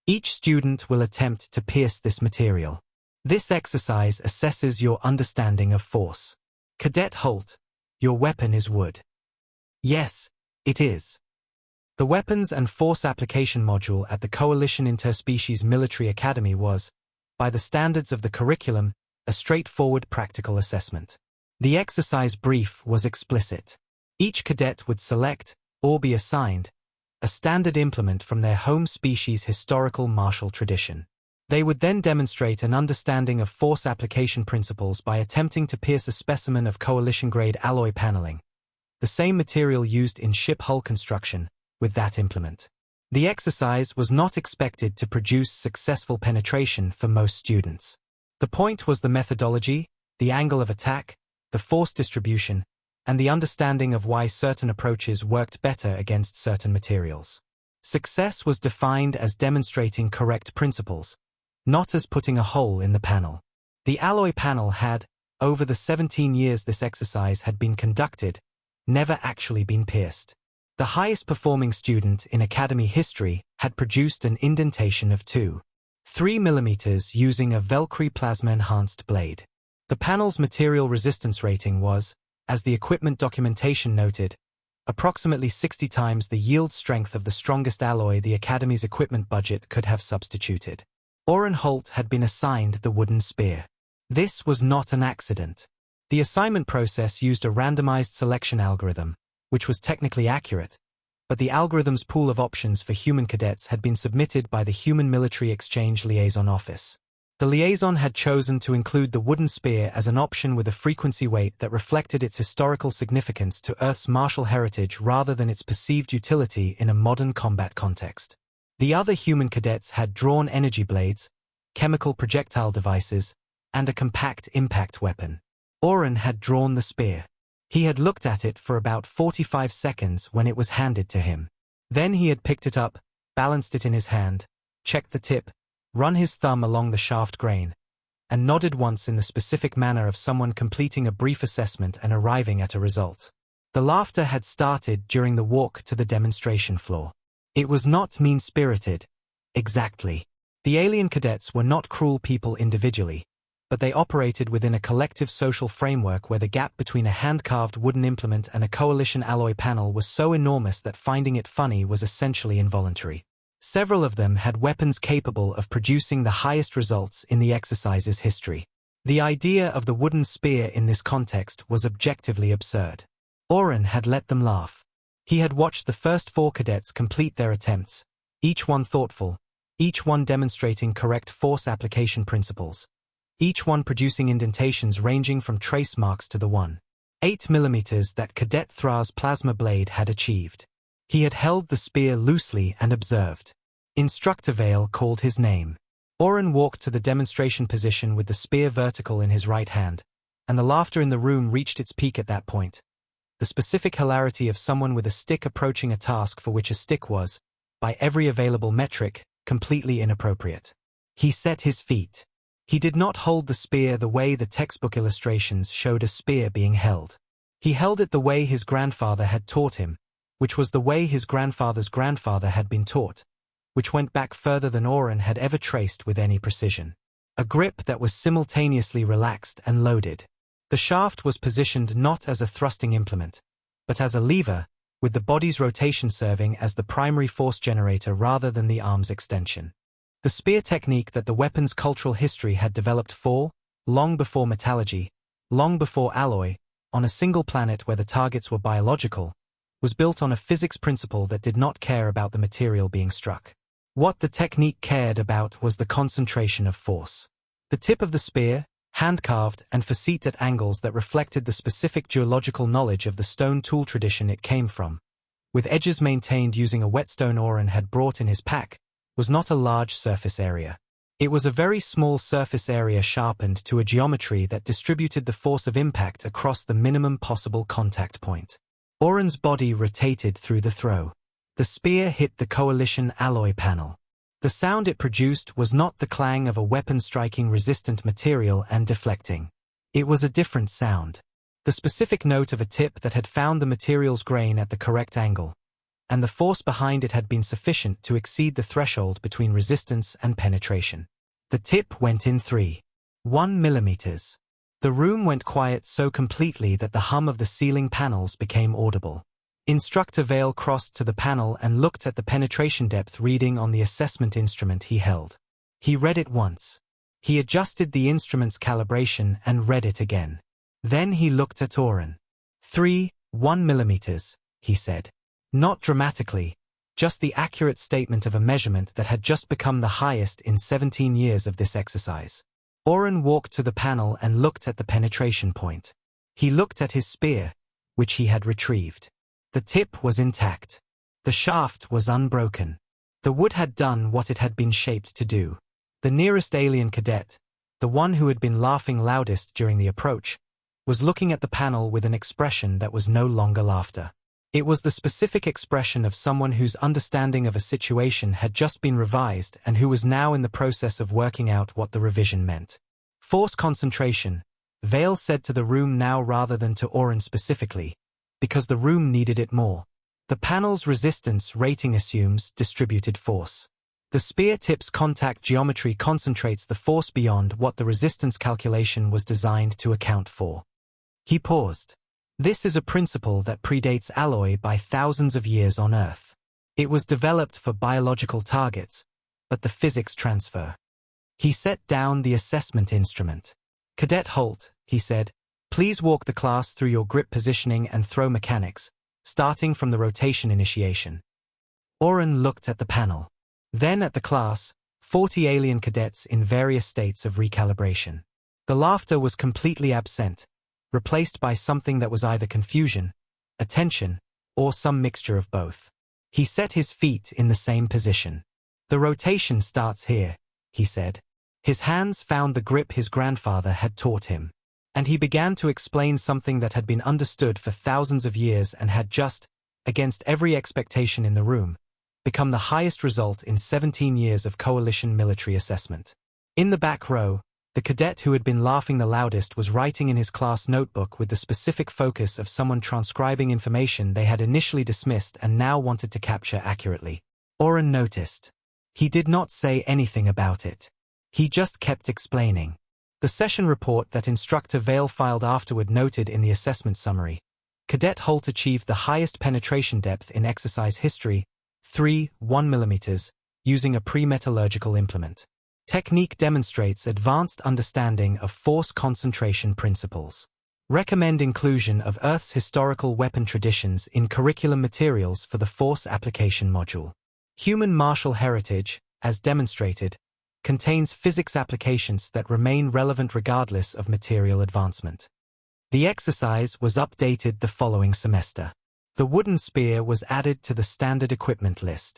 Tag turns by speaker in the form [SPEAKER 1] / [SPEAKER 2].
[SPEAKER 1] Each student will attempt to pierce this material. This exercise assesses your understanding of force. Cadet Holt, your weapon is wood. Yes, it is. The Weapons and Force Application module at the Coalition Interspecies Military Academy was, by the standards of the curriculum, a straightforward practical assessment. The exercise brief was explicit. Each cadet would select, or be assigned, a standard implement from their home species' historical martial tradition. They would then demonstrate an understanding of force application principles by attempting to pierce a specimen of coalition-grade alloy paneling, the same material used in ship hull construction, with that implement. The exercise was not expected to produce successful penetration for most students. The point was the methodology, the angle of attack, the force distribution, and the understanding of why certain approaches worked better against certain materials. Success was defined as demonstrating correct principles, not as putting a hole in the panel. The alloy panel had, over the 17 years this exercise had been conducted, never actually been pierced. The highest performing student in Academy history had produced an indentation of 2.3 mm using a Velcro plasma-enhanced blade. The panel's material resistance rating was, as the equipment documentation noted, approximately 60 times the yield strength of the strongest alloy the Academy's equipment budget could have substituted. Orrin Holt had been assigned the wooden spear. This was not an accident. The assignment process used a randomized selection algorithm, which was technically accurate, but the algorithm's pool of options for human cadets had been submitted by the Human Military Exchange Liaison Office. The liaison had chosen to include the wooden spear as an option with a frequency weight that reflected its historical significance to Earth's martial heritage rather than its perceived utility in a modern combat context. The other human cadets had drawn energy blades, chemical projectile devices, and a compact impact weapon. Orrin had drawn the spear. He had looked at it for about 45 seconds when it was handed to him. Then he had picked it up, balanced it in his hand, checked the tip, run his thumb along the shaft grain, and nodded once in the specific manner of someone completing a brief assessment and arriving at a result. The laughter had started during the walk to the demonstration floor. It was not mean-spirited. Exactly. The alien cadets were not cruel people individually, but they operated within a collective social framework where the gap between a hand-carved wooden implement and a coalition alloy panel was so enormous that finding it funny was essentially involuntary. Several of them had weapons capable of producing the highest results in the exercise's history. The idea of the wooden spear in this context was objectively absurd. Orrin had let them laugh. He had watched the first 4 cadets complete their attempts, each one thoughtful, each one demonstrating correct force application principles, each one producing indentations ranging from trace marks to the 1.8 mm that Cadet Thra's plasma blade had achieved. He had held the spear loosely and observed. Instructor Vale called his name. Orrin walked to the demonstration position with the spear vertical in his right hand, and the laughter in the room reached its peak at that point. The specific hilarity of someone with a stick approaching a task for which a stick was, by every available metric, completely inappropriate. He set his feet. He did not hold the spear the way the textbook illustrations showed a spear being held. He held it the way his grandfather had taught him, which was the way his grandfather's grandfather had been taught, which went back further than Orrin had ever traced with any precision. A grip that was simultaneously relaxed and loaded. The shaft was positioned not as a thrusting implement, but as a lever, with the body's rotation serving as the primary force generator rather than the arm's extension. The spear technique that the weapon's cultural history had developed for, long before metallurgy, long before alloy, on a single planet where the targets were biological, was built on a physics principle that did not care about the material being struck. What the technique cared about was the concentration of force. The tip of the spear, hand-carved and facete at angles that reflected the specific geological knowledge of the stone tool tradition it came from, with edges maintained using a whetstone Orrin had brought in his pack, was not a large surface area. It was a very small surface area sharpened to a geometry that distributed the force of impact across the minimum possible contact point. Orrin's body rotated through the throw. The spear hit the coalition alloy panel. The sound it produced was not the clang of a weapon striking resistant material and deflecting. It was a different sound. The specific note of a tip that had found the material's grain at the correct angle, and the force behind it had been sufficient to exceed the threshold between resistance and penetration. The tip went in 3.1 millimeters. The room went quiet so completely that the hum of the ceiling panels became audible. Instructor Vale crossed to the panel and looked at the penetration depth reading on the assessment instrument he held. He read it once. He adjusted the instrument's calibration and read it again. Then he looked at Oren. 3.1 millimeters, he said. Not dramatically, just the accurate statement of a measurement that had just become the highest in 17 years of this exercise. Oren walked to the panel and looked at the penetration point. He looked at his spear, which he had retrieved. The tip was intact. The shaft was unbroken. The wood had done what it had been shaped to do. The nearest alien cadet, the one who had been laughing loudest during the approach, was looking at the panel with an expression that was no longer laughter. It was the specific expression of someone whose understanding of a situation had just been revised and who was now in the process of working out what the revision meant. Force concentration, Vale said to the room now rather than to Oren specifically, because the room needed it more. The panel's resistance rating assumes distributed force. The spear tip's contact geometry concentrates the force beyond what the resistance calculation was designed to account for. He paused. This is a principle that predates alloy by thousands of years on Earth. It was developed for biological targets, but the physics transfer. He set down the assessment instrument. Cadet Holt, he said, please walk the class through your grip positioning and throw mechanics, starting from the rotation initiation. Oren looked at the panel. Then at the class, 40 alien cadets in various states of recalibration. The laughter was completely absent, replaced by something that was either confusion, attention, or some mixture of both. He set his feet in the same position. The rotation starts here, he said. His hands found the grip his grandfather had taught him. And he began to explain something that had been understood for thousands of years and had just, against every expectation in the room, become the highest result in 17 years of coalition military assessment. In the back row, the cadet who had been laughing the loudest was writing in his class notebook with the specific focus of someone transcribing information they had initially dismissed and now wanted to capture accurately. Oren noticed. He did not say anything about it. He just kept explaining. The session report that Instructor Vale filed afterward noted in the assessment summary, Cadet Holt achieved the highest penetration depth in exercise history, 3.1 millimeters, using a pre-metallurgical implement. Technique demonstrates advanced understanding of force concentration principles. Recommend inclusion of Earth's historical weapon traditions in curriculum materials for the Force Application Module. Human martial heritage, as demonstrated, contains physics applications that remain relevant regardless of material advancement. The exercise was updated the following semester. The wooden spear was added to the standard equipment list.